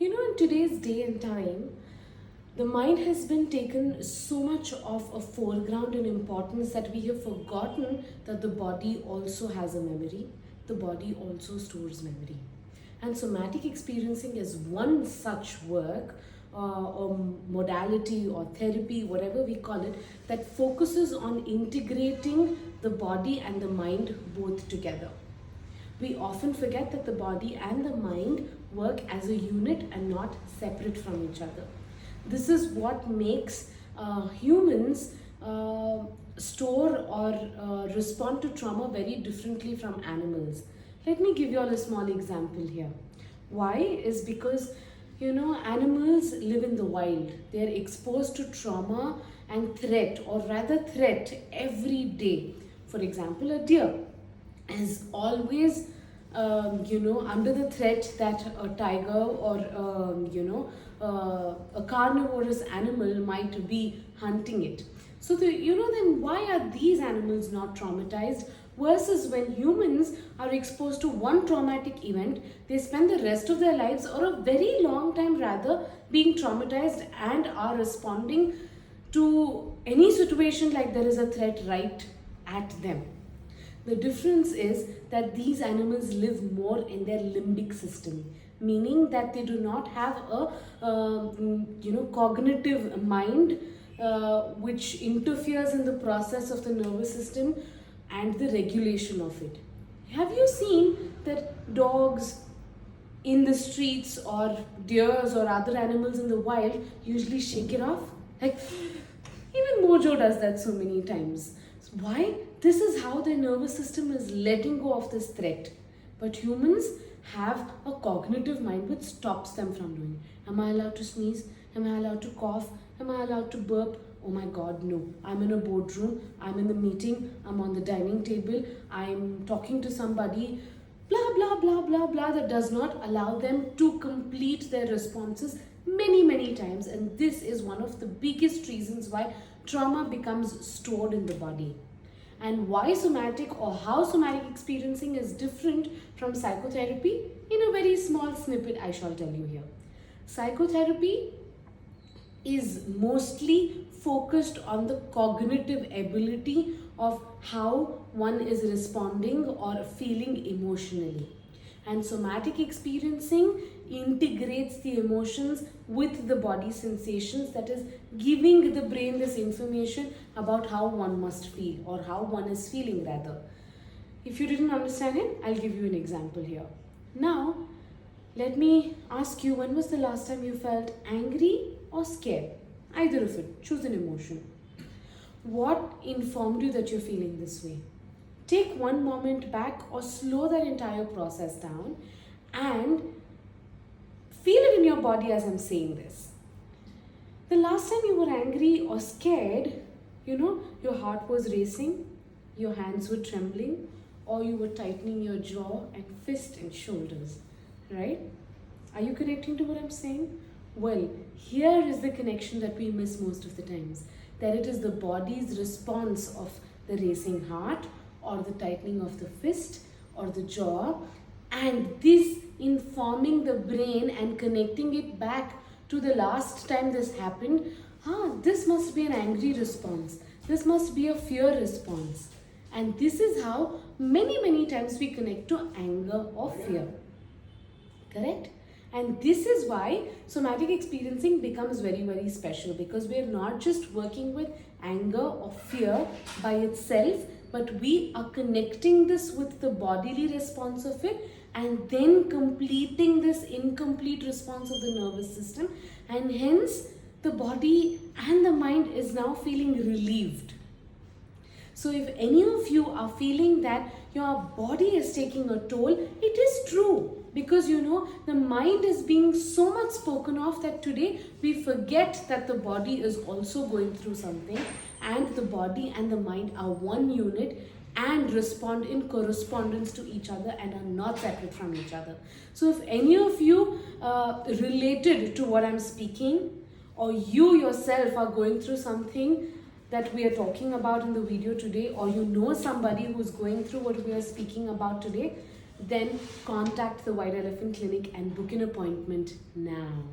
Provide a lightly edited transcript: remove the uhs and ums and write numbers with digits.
In today's day and time, the mind has been taken so much of a foreground in importance that we have forgotten that the body also has a memory. The body also stores memory. And somatic experiencing is one such work or modality or therapy, whatever we call it, that focuses on integrating the body and the mind both together. We often forget that the body and the mind work as a unit and not separate from each other. This is what makes humans store or respond to trauma very differently from animals. Let me give you all a small example here. Why? Is because animals live in the wild. They are exposed to trauma and threat, or rather threat, every day. For example, a deer is always under the threat that a tiger or a carnivorous animal might be hunting it. So then why are these animals not traumatized, versus when humans are exposed to one traumatic event, they spend the rest of their lives, or a very long time rather, being traumatized and are responding to any situation like there is a threat right at them. The difference is that these animals live more in their limbic system, meaning that they do not have a cognitive mind which interferes in the process of the nervous system and the regulation of it. Have you seen that dogs in the streets or deers or other animals in the wild usually shake it off? Like, even Mojo does that so many times. Why? This is how their nervous system is letting go of this threat. But humans have a cognitive mind which stops them from doing. Am I allowed to sneeze? Am I allowed to cough? Am I allowed to burp? Oh my God, no. I'm in a boardroom. I'm in the meeting. I'm on the dining table. I'm talking to somebody. Blah, blah, blah, blah, blah. That does not allow them to complete their responses many, many times. And this is one of the biggest reasons why trauma becomes stored in the body. And why somatic, or how somatic experiencing is different from psychotherapy, in a very small snippet I shall tell you here. Psychotherapy is mostly focused on the cognitive ability of how one is responding or feeling emotionally. And somatic experiencing integrates the emotions with the body sensations, that is, giving the brain this information about how one must feel, or how one is feeling rather. If you didn't understand it, I'll give you an example here. Now, let me ask you, when was the last time you felt angry or scared? Either of it, choose an emotion. What informed you that you're feeling this way? Take one moment back, or slow that entire process down, and feel it in your body as I'm saying this. The last time you were angry or scared, your heart was racing, your hands were trembling, or you were tightening your jaw and fist and shoulders, right? Are you connecting to what I'm saying? Well, here is the connection that we miss most of the times, that it is the body's response of the racing heart, or the tightening of the fist or the jaw, and this informing the brain and connecting it back to the last time this happened. This must be an angry response, this must be a fear response. And this is how many times we connect to anger or fear. Correct? And this is why somatic experiencing becomes very, very special, because we are not just working with anger or fear by itself, but we are connecting this with the bodily response of it, and then completing this incomplete response of the nervous system, and hence the body and the mind is now feeling relieved. So if any of you are feeling that your body is taking a toll, it is true, because the mind is being so much spoken of that today we forget that the body is also going through something, and the body and the mind are one unit and respond in correspondence to each other and are not separate from each other. So if any of you related to what I'm speaking, or you yourself are going through something that we are talking about in the video today, or somebody who's going through what we are speaking about today, then contact the White Elephant Clinic and book an appointment now.